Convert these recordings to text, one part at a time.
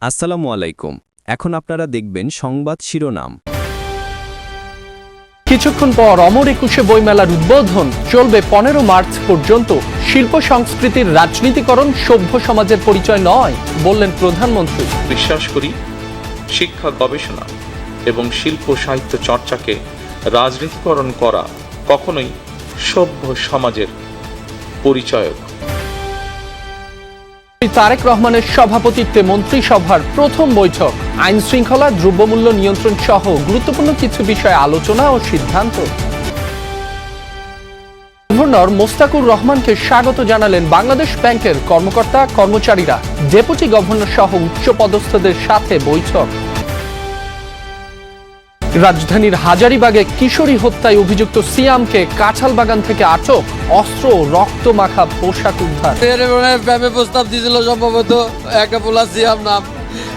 আসসালামু আলাইকুম। এখন আপনারা দেখবেন সংবাদ শিরোনাম। কিছুক্ষণ পর অমর একুশে বইমেলার উদ্বোধন চলবে 15 মার্চ পর্যন্ত। শিল্প সংস্কৃতির রাজনীতিকরণ সভ্য সমাজের পরিচয় নয় বললেন প্রধানমন্ত্রী। বিশ্বাস করি শিক্ষা, গবেষণা এবং শিল্প সাহিত্য চর্চাকে রাজনীতিকরণ করা কখনোই সভ্য সমাজের পরিচয়ক। তারেক রহমানের সভাপতিত্বে মন্ত্রিসভার প্রথম বৈঠক। আইন শৃঙ্খলা, দ্রব্যমূল্য নিয়ন্ত্রণ সহ গুরুত্বপূর্ণ কিছু বিষয়ে আলোচনা ও সিদ্ধান্ত। গভর্নর মোস্তাকুর রহমানকে স্বাগত জানালেন বাংলাদেশ ব্যাংকের কর্মকর্তা কর্মচারীরা। ডেপুটি গভর্নর সহ উচ্চপদস্থদের সাথে বৈঠক। রাজধানীর হাজারীবাগে কিশোরী হত্যায় অভিযুক্ত সিয়ামকে কাঁঠালবাগান থেকে আটক। অস্ত্র, রক্ত মাখা পোশাক উদ্ধার। প্রস্তাব দিয়েছিল সম্ভবত একটা পোলা সিয়াম নাম,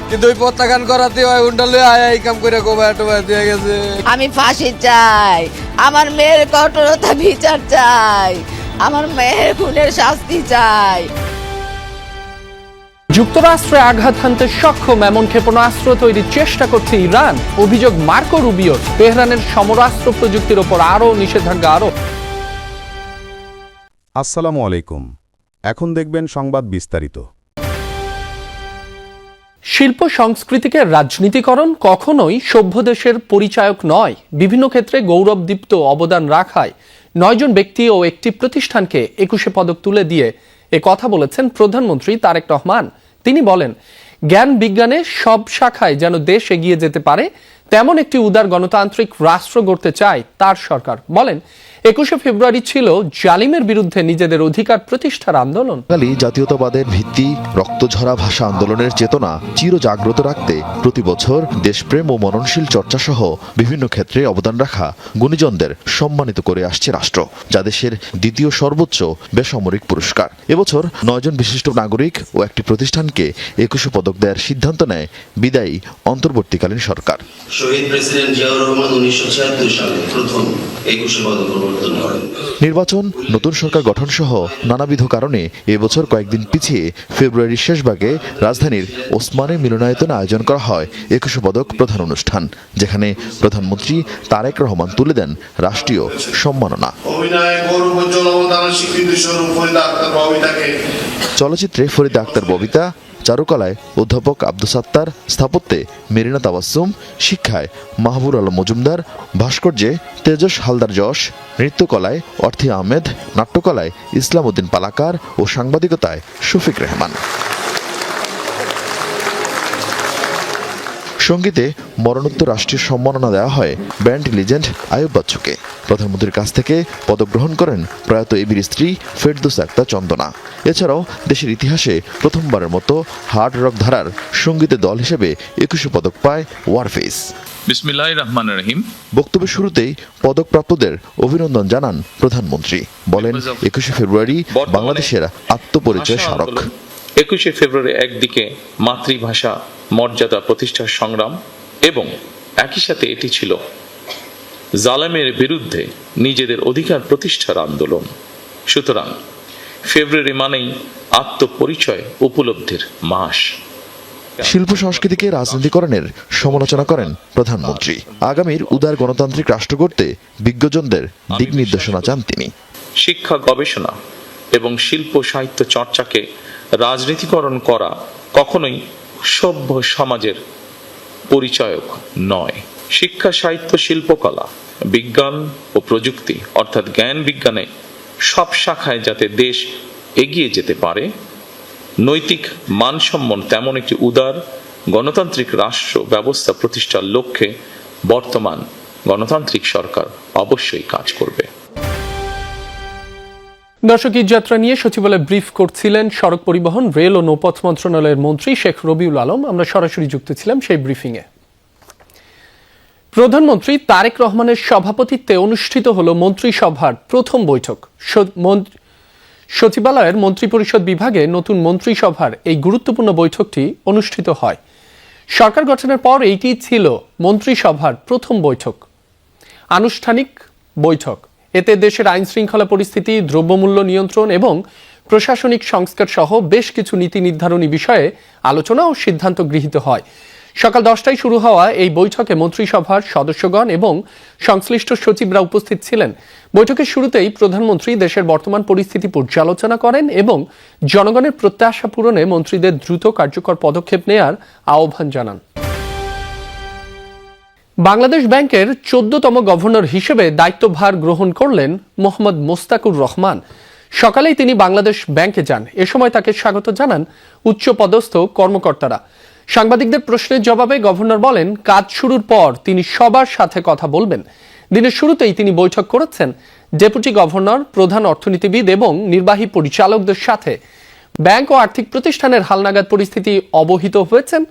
কিন্তু ওই প্রত্যাখ্যান করাতে হয় উন্ডালে আয় কাম করে কোবায় দিয়ে গেছে। আমি ফাঁসি চাই, আমার মেয়ের কঠোরতা বিচার চাই, আমার মেয়ের খুনের শাস্তি চাই। যুক্তরাষ্ট্রে আঘাত হানতে সক্ষম এমন ক্ষেপণাস্ত্র তৈরির চেষ্টা করছে ইরান। অভিযোগ মার্কো রুবিওর। তেহরানের সমরাস্ত্র প্রযুক্তির ওপর আরও নিষেধাজ্ঞা আরোপ। আসসালামু আলাইকুম। এখন দেখবেন সংবাদ বিস্তারিত। শিল্প সংস্কৃতিকে রাজনীতিকরণ কখনোই সভ্য দেশের পরিচায়ক নয়। বিভিন্ন ক্ষেত্রে গৌরবদীপ্ত অবদান রাখায় 9 জন ব্যক্তি ও একটি প্রতিষ্ঠানকে 21 পদক তুলে দিয়ে এ কথা বলেছেন প্রধানমন্ত্রী তারেক রহমান। তিনি বলেন, জ্ঞান বিজ্ঞানে সব শাখায় যেন দেশ এগিয়ে যেতে পারে তেমন একটি উদার গণতান্ত্রিক রাষ্ট্র গড়তে চায় তার সরকার। বলেন, 21 ফেব্রুয়ারি ছিল জালিমের বিরুদ্ধে নিজেদের অধিকার প্রতিষ্ঠার আন্দোলন। বাঙালি জাতীয়তাবাদের ভিত্তি রক্তঝরা ভাষা আন্দোলনের চেতনা চির জাগ্রত রাখতে প্রতি বছর দেশপ্রেম ও মননশীল চর্চা সহ বিভিন্ন ক্ষেত্রে অবদান রাখা গুণীজনদের সম্মানিত করে আসছে রাষ্ট্র, যা দেশের দ্বিতীয় সর্বোচ্চ বেসামরিক পুরস্কার। এবছর 9 জন বিশিষ্ট নাগরিক ও একটি প্রতিষ্ঠানকে 21 পদক দেওয়ার সিদ্ধান্ত নেয় বিদায়ী অন্তর্বর্তীকালীন সরকার। শহীদ প্রেসিডেন্ট জিয়াউর রহমান 1976 সালে প্রথম 21 পদক প্রবর্তন করেন। নির্বাচন, নতুন সরকার গঠন সহ নানাবিধ কারণে এবছর কয়েকদিন পিছিয়ে ফেব্রুয়ারির শেষ ভাগে রাজধানীর ওসমানী মিলনায়তনে আয়োজন করা হয় 21 পদক প্রধান অনুষ্ঠান, যেখানে প্রধানমন্ত্রী তারেক রহমান তুলে দেন রাষ্ট্রীয় সম্মাননা। চলচ্চিত্রে ফরিদা আক্তার ববিতা, চারুকলায় অধ্যাপক আব্দুস সাত্তার, স্থাপত্যে মেরিনা তাবাসসুম, শিক্ষায় মাহবুর আলম মজুমদার, ভাস্কর্যে তেজস হালদার যশ, নৃত্যকলায় অর্থী আহমেদ, নাট্যকলায় ইসলাম উদ্দিন পালাকার ও সাংবাদিকতায় শফিক রেহমান। সঙ্গীতে মরণোত্তর রাষ্ট্রীয় সম্মাননা দেওয়া হয় ব্যান্ড লিজেন্ড আয়ুব বাচ্চুকে। প্রধানমন্ত্রীর কাছ থেকে পদক গ্রহণ করেন প্রয়াত এবির স্ত্রী ফেরদৌস আক্তার চন্দনা। এছাড়াও দেশের ইতিহাসে প্রথমবারের মতো হার্ড রক ধারার সঙ্গীতের দল হিসেবে 21 পদক পায় ওয়ারফেস। বিসমিল্লাহির রহমানির রহিম। বক্তব্যের শুরুতেই পদকপ্রাপ্তদের অভিনন্দন জানান প্রধানমন্ত্রী। বলেন, 21 ফেব্রুয়ারি বাংলাদেশের আত্মপরিচয় স্মারক। 21 ফেব্রুয়ারি একদিকে মাতৃভাষা মর্যাদা প্রতিষ্ঠার সংগ্রাম এবং একই সাথে এটি ছিল জালেমের বিরুদ্ধে নিজেদের অধিকার প্রতিষ্ঠার আন্দোলন। সুতরাং ফেব্রুয়ারি মানেই আত্মপরিচয় উপলব্ধির মাস। শিল্প সংস্কৃতিকে রাজনীতিকরণের সমালোচনা করেন প্রধানমন্ত্রী। আগামীর উদার গণতান্ত্রিক রাষ্ট্র গড়তে বিজ্ঞজনদের দিক নির্দেশনা চান তিনি। শিক্ষা, গবেষণা এবং শিল্প সাহিত্য চর্চাকে রাজনীতিকরণ করা কখনোই সভ্য সমাজের পরিচায়ক নয়। শিক্ষা, সাহিত্য, শিল্পকলা, বিজ্ঞান ও প্রযুক্তি অর্থাৎ জ্ঞান বিজ্ঞানে সব শাখায় যাতে দেশ এগিয়ে যেতে পারে, নৈতিক মানসম্মান তেমন একটি উদার গণতান্ত্রিক রাষ্ট্র ব্যবস্থা প্রতিষ্ঠার লক্ষ্যে বর্তমান গণতান্ত্রিক সরকার অবশ্যই কাজ করবে। দর্শক, ঈদ যাত্রা নিয়ে সচিবালয়ে ব্রিফ করছিলেন সড়ক পরিবহন, রেল ও নৌপথ মন্ত্রণালয়ের মন্ত্রী শেখ রবিউল আলম। আমরা সরাসরি যুক্ত ছিলাম সেই ব্রিফিংয়ে। প্রধানমন্ত্রী তারেক রহমানের সভাপতিত্বে অনুষ্ঠিত হল মন্ত্রিসভার প্রথম বৈঠক। সচিবালয়ের মন্ত্রিপরিষদ বিভাগে নতুন মন্ত্রিসভার এই গুরুত্বপূর্ণ বৈঠকটি অনুষ্ঠিত হয়। সরকার গঠনের পর এইটি ছিল মন্ত্রিসভার প্রথম বৈঠক, আনুষ্ঠানিক বৈঠক। এতে দেশের আইন শৃঙ্খলা পরিস্থিতি, দ্রব্যমূল্য নিয়ন্ত্রণ এবং প্রশাসনিক সংস্কার সহ বেশ কিছু নীতি নির্ধারণী বিষয়ে আলোচনা ও সিদ্ধান্ত গৃহীত হয়। সকাল 10টায় শুরু হওয়া এই বৈঠকে মন্ত্রিসভার সদস্যগণ এবং সংশ্লিষ্ট সচিবরা উপস্থিত ছিলেন। বৈঠকের শুরুতেই প্রধানমন্ত্রী দেশের বর্তমান পরিস্থিতি পর্যালোচনা করেন এবং জনগণের প্রত্যাশা পূরণে মন্ত্রীদের দ্রুত কার্যকর পদক্ষেপ নেয়ার আহ্বান জানান। বাংলাদেশ ব্যাংকের 14তম গভর্নর হিসেবে দায়িত্বভার গ্রহণ করলেন মোহাম্মদ মোস্তাকুর রহমান। সকালেই তিনি বাংলাদেশ ব্যাংকে যান। এ সময় তাকে স্বাগত জানান উচ্চপদস্থ কর্মকর্তারা। সাংবাদিকদের প্রশ্নের জবাবে গভর্নর বলেন, কাজ শুরুর পর তিনি সবার সাথে কথা বলবেন। দিনের শুরুতেই তিনি বৈঠক করেছেন ডেপুটি গভর্নর, প্রধান অর্থনীতিবিদ এবং নির্বাহী পরিচালকদের সাথে। ব্যাংক ও আর্থিক প্রতিষ্ঠানের হালনাগাদ পরিস্থিতি অবহিত হয়েছেন।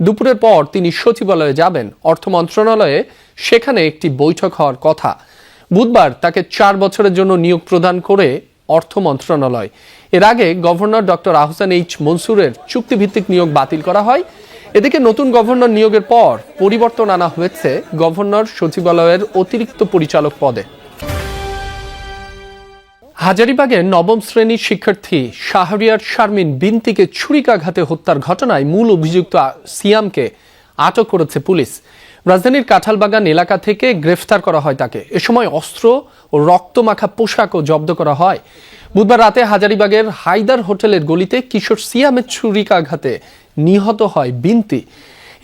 দুপুরের পর তিনি সচিবালয়ে যাবেন। অর্থ মন্ত্রণালয়ে সেখানে একটি বৈঠক হওয়ার কথা। বুধবার তাকে 4 বছরের জন্য নিয়োগ প্রদান করে অর্থ মন্ত্রণালয়। এর আগে গভর্নর ডক্টর আহসান এইচ মনসুরের চুক্তিভিত্তিক নিয়োগ বাতিল করা হয়। এদিকে নতুন গভর্নর নিয়োগের পর পরিবর্তন আনা হয়েছে গভর্নর সচিবালয়ের অতিরিক্ত পরিচালক পদে। হাজারীবাগে 9ম শ্রেণীর শিক্ষার্থী শাহরিয়ার শারমিন বিনতিকে ছুরিকাঘাতে হত্যার ঘটনায় মূল অভিযুক্ত সিয়ামকে আটক করেছে পুলিশ। রাজধানীর কাঁঠালবাগান এলাকা থেকে গ্রেফতার করা হয় তাকে। এ সময় অস্ত্র ও রক্তমাখা পোশাকও জব্দ করা হয়। বুধবার রাতে হাজারীবাগের হায়দার হোটেলের গলিতে কিশোর সিয়ামের ছুরিকাঘাতে নিহত হয় বিনতি।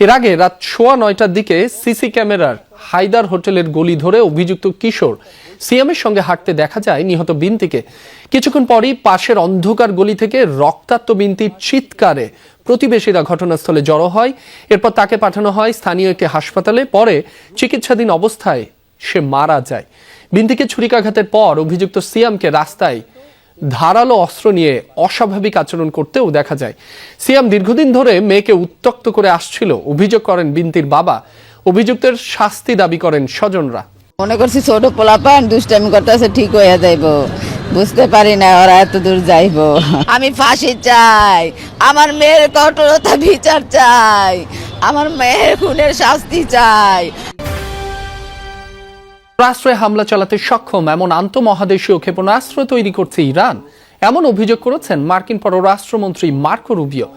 এর আগে রাত 9:15টার দিকে সিসি ক্যামেরার হায়দার হোটেলের গলি ধরে অভিযুক্ত কিশোর সিয়ামের সঙ্গে হাঁটতে দেখা যায় নিহত বিনতিকে। কিছুক্ষণ পরই পাশের অন্ধকার গলি থেকে রক্তাক্ত বিনতির চিৎকারে প্রতিবেশীরা ঘটনাস্থলে জড়ো হয়। এরপর তাকে পাঠানো হয় স্থানীয় একটি হাসপাতালে। পরে চিকিৎসাধীন অবস্থায় সে মারা যায়। বিনতিকে ছুরিকাঘাতের পর অভিযুক্ত সিয়ামকে রাস্তায় ধারালো অস্ত্র নিয়ে অস্বাভাবিক আচরণ করতেও দেখা যায়। সিয়াম দীর্ঘদিন ধরে মেয়েকে উত্ত্যক্ত করে আসছিল অভিযোগ করেন বিনতির বাবা। অভিযুক্তের শাস্তি দাবি করেন স্বজনরা। মনে করছি ছোট পোলাপান দুষ্টামি করতেছে, ঠিক হয়ে যাইব, বুঝতে পারি না ওরা এত দূর যাইব। আমি ফাঁসি চাই, আমার মেয়ের কঠোরতা বিচার চাই, আমার মেয়ের খুনের শাস্তি চাই। রাষ্ট্রে হামলা চালাতে সক্ষম এমন আন্তঃমহাদেশীয় ক্ষেপণাস্ত্র তৈরি করছে ইরান, এমন অভিযোগ করেছেন মার্কিন পররাষ্ট্রমন্ত্রী মার্কো রুবিও।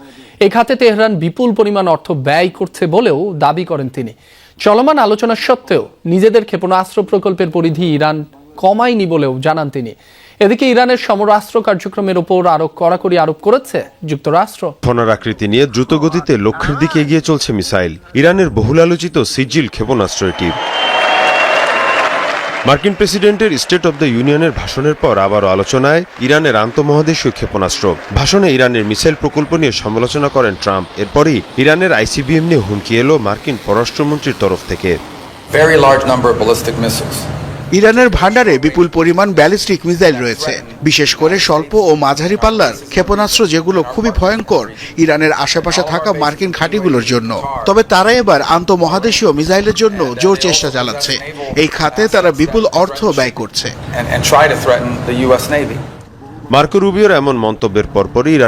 এ খাতে তেহরান বিপুল পরিমাণ অর্থ ব্যয় করছে বলেও দাবি করেন তিনি। চলমান আলোচনা সত্ত্বেও নিজেদের ক্ষেপণাস্ত্র প্রকল্পের পরিধি ইরান কমায়নি বলেও জানান তিনি। এদিকে ইরানের সমরাস্ত্র কার্যক্রমের উপর আরো কড়াকড়ি আরোপ করেছে যুক্তরাষ্ট্র। ফোনার আকৃতি নিয়ে দ্রুত গতিতে লক্ষ্যের দিকে এগিয়ে চলছে মিসাইল। ইরানের বহুল আলোচিত সিজিল ক্ষেপণাস্ত্র এটি। মার্কিন প্রেসিডেন্টের স্টেট অব দ্য ইউনিয়নের ভাষণের পর আবারও আলোচনায় ইরানের আন্তঃমহাদেশীয় ক্ষেপণাস্ত্র। ভাষণে ইরানের মিসাইল প্রকল্প নিয়ে সমালোচনা করেন ট্রাম্প। এরপরই ইরানের আইসিবিএম নিয়ে হুমকি এলো মার্কিন পররাষ্ট্রমন্ত্রীর তরফ থেকে। ইরানের ভান্ডারে বিপুল পরিমাণ ব্যালিস্টিক মিসাইল রয়েছে, বিশেষ করে স্বল্প ও মাঝারি পাল্লার ক্ষেপণাস্ত্র, যেগুলো খুবই ভয়ঙ্কর ইরানের আশেপাশে থাকা মার্কিন ঘাঁটিগুলোর জন্য। তবে তারা এবার আন্তঃমহাদেশীয় মিসাইলের জন্য জোর চেষ্টা চালাচ্ছে। এই খাতে তারা বিপুল অর্থ ব্যয় করছে। মার্কো রুবিওর এমন মন্তব্যের পরপরই ইরান